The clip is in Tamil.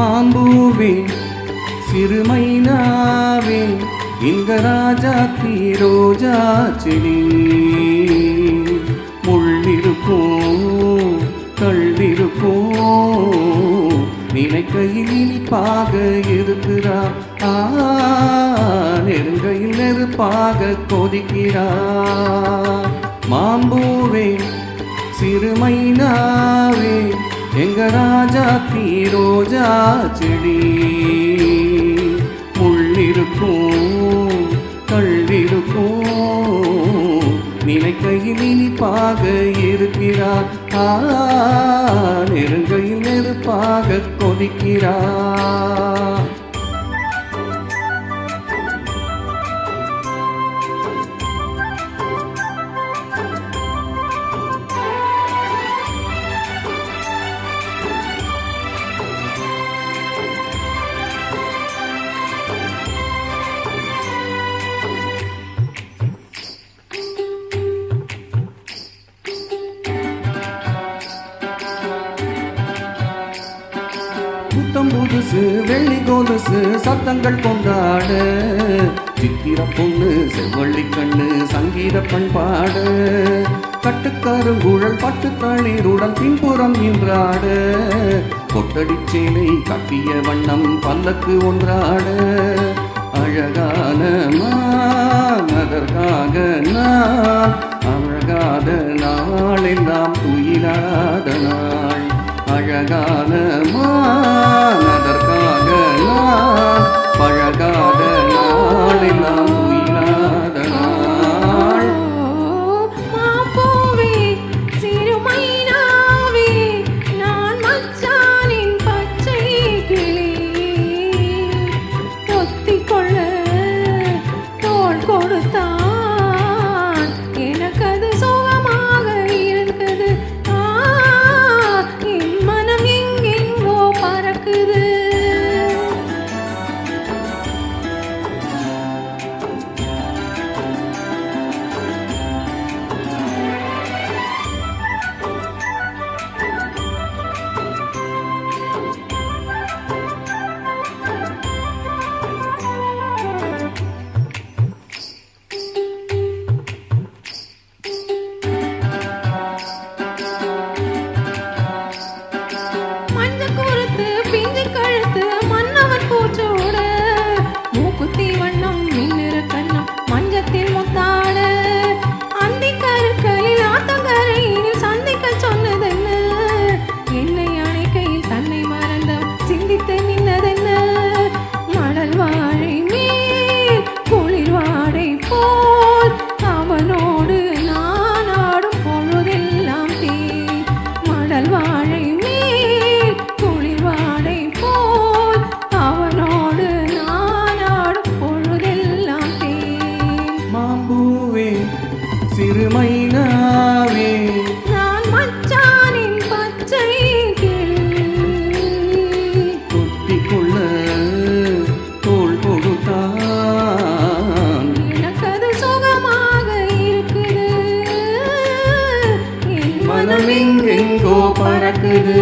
மாம்பூவே சிறுமைனாவே இந்த ராஜாத்தி ரோஜா செடி முள்ளிருக்கும் கள்ளிருக்கும் நினைக்கையில் இனிப்பாக இருக்கிறா நெருங்கையில் நெருப்பாக கொதிக்கிறா மாம்பூவே சிறுமைனாவே எங்க ராஜாத்தி ரோஜா செடி முள்ளிருக்கும் கள்ளிருக்கும் நினைக்கையில் இனிப்பாக இருக்கிறார் நெருங்கையில் நெருப்பாக கொதிக்கிறார் புத்தம் புதுசு வெள்ளி கொலுசு சத்தங்கள் கொண்டாட சித்திர பொண்ணு செவ்வள்ளி கண்ணு சங்கீத பண்பாட கட்டுக்கருங்குழல் பட்டு தளிருடன் பின்புறம் நின்றாட கொட்டடிச்சேலை கட்டிய வண்ணம் பல்லக்கு ஒன்றாட அழகான அதற்காக நான் அழகாத நாளெல்லாம் துயிலாத நாள் அழகான அதற்காக நான் பழகாத நாளெல்லாம் உயிராத நாள் மாம்பூவே சிறுமைனாவே நான் மச்சானின் பச்சை கிளி பொத்திக்கொள்ள தோள் கொடுத்தான் எனக்கு அது சுகமாக இருக்குது சிறுமைனாவே நான் மச்சானின் பச்சை கிளி தொத்திக்கொள்ள தோள் கொடுத்தான் எனக்கு அது சுகமாக இருக்குது என் மனம் எங்கெங்கோ பறக்குது.